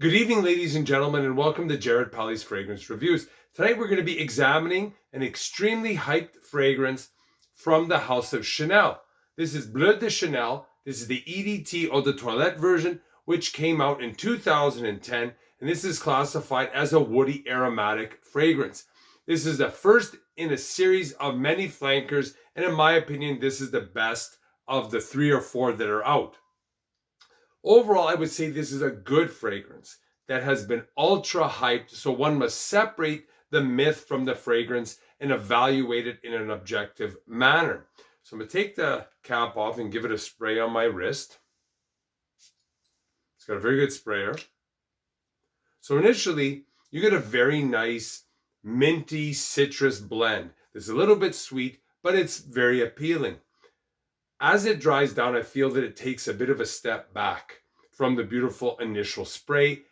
Good evening, ladies and gentlemen, and welcome to Jared Pali's Fragrance Reviews. Tonight we're going to be examining an extremely hyped fragrance from the house of Chanel. This is Bleu de Chanel. This is the EDT Eau de Toilette version, which came out in 2010, and this is classified as a woody aromatic fragrance. This is the first in a series of many flankers, and in my opinion, this is the best of the 3 or 4 that are out. Overall, I would say this is a good fragrance that has been ultra hyped, so one must separate the myth from the fragrance and evaluate it in an objective manner. So I'm going to take the cap off and give it a spray on my wrist. It's got a very good sprayer. So initially, you get a very nice minty citrus blend. It's a little bit sweet, but it's very appealing. As it dries down, I feel that it takes a bit of a step back from the beautiful initial spray.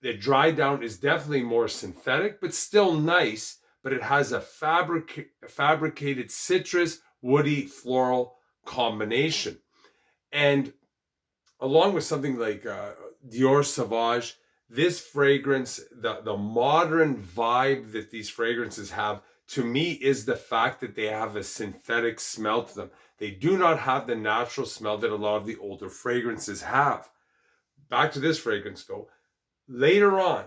The dry down is definitely more synthetic, but still nice, but it has a fabricated citrus, woody, floral combination. And along with something like Dior Sauvage, this fragrance, the modern vibe that these fragrances have, to me, is the fact that they have a synthetic smell to them. They do not have the natural smell that a lot of the older fragrances have. Back to this fragrance though. Later on,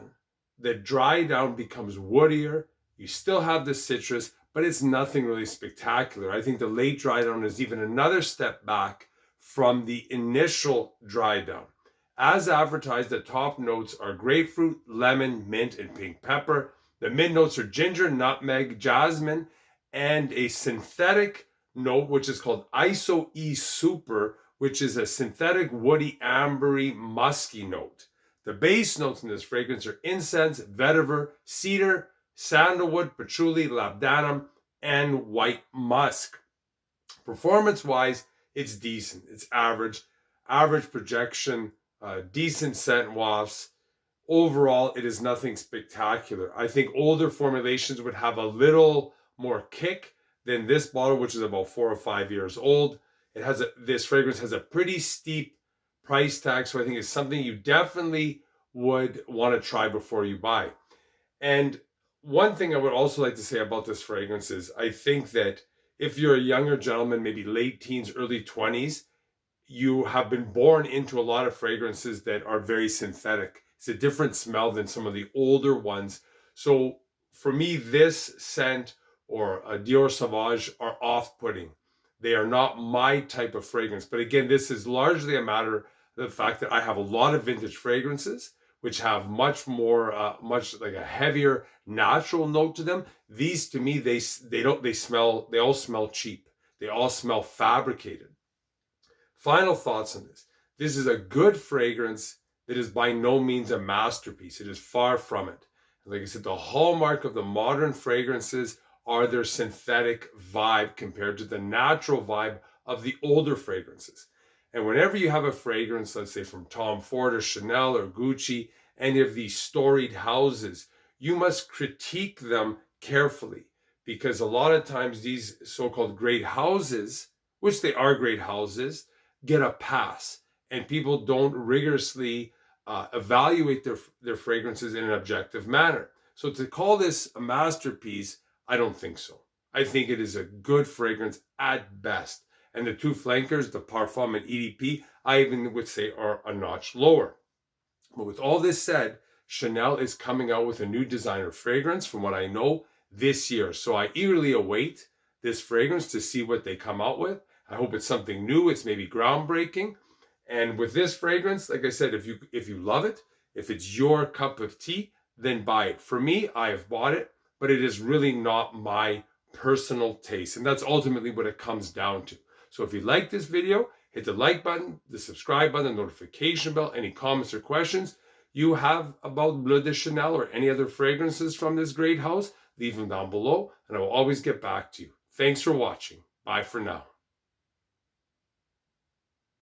the dry down becomes woodier. You still have the citrus, but it's nothing really spectacular. I think the late dry down is even another step back from the initial dry down. As advertised, the top notes are grapefruit, lemon, mint, and pink pepper. The mid notes are ginger, nutmeg, jasmine, and a synthetic note, which is called Iso E Super, which is a synthetic woody, ambery, musky note. The base notes in this fragrance are incense, vetiver, cedar, sandalwood, patchouli, labdanum, and white musk. Performance-wise, it's decent. It's average projection, decent scent wafts. Overall, it is nothing spectacular. I think older formulations would have a little more kick than this bottle, which is about 4 or 5 years old. This fragrance has a pretty steep price tag, so I think it's something you definitely would want to try before you buy. And one thing I would also like to say about this fragrance is I think that if you're a younger gentleman, maybe late teens, early 20s, you have been born into a lot of fragrances that are very synthetic. It's a different smell than some of the older ones. So for me, this scent or a Dior Sauvage are off-putting. They are not my type of fragrance. But again, this is largely a matter of the fact that I have a lot of vintage fragrances, which have much more, much like a heavier natural note to them. These, to me, they all smell cheap. They all smell fabricated. Final thoughts on this. This is a good fragrance that is by no means a masterpiece. It is far from it. Like I said, the hallmark of the modern fragrances are their synthetic vibe compared to the natural vibe of the older fragrances. And whenever you have a fragrance, let's say from Tom Ford or Chanel or Gucci, any of these storied houses, you must critique them carefully, because a lot of times these so-called great houses, which they are great houses, get a pass, and people don't rigorously evaluate their fragrances in an objective manner. So to call this a masterpiece, I don't think so. I think it is a good fragrance at best. And the two flankers, the Parfum and EDP, I even would say are a notch lower. But with all this said, Chanel is coming out with a new designer fragrance, from what I know, this year. So I eagerly await this fragrance to see what they come out with. I hope it's something new. It's maybe groundbreaking. And with this fragrance, like I said, if you love it, if it's your cup of tea, then buy it. For me, I have bought it, but it is really not my personal taste. And that's ultimately what it comes down to. So if you like this video, hit the like button, the subscribe button, the notification bell. Any comments or questions you have about Bleu de Chanel or any other fragrances from this great house, leave them down below, and I will always get back to you. Thanks for watching. Bye for now.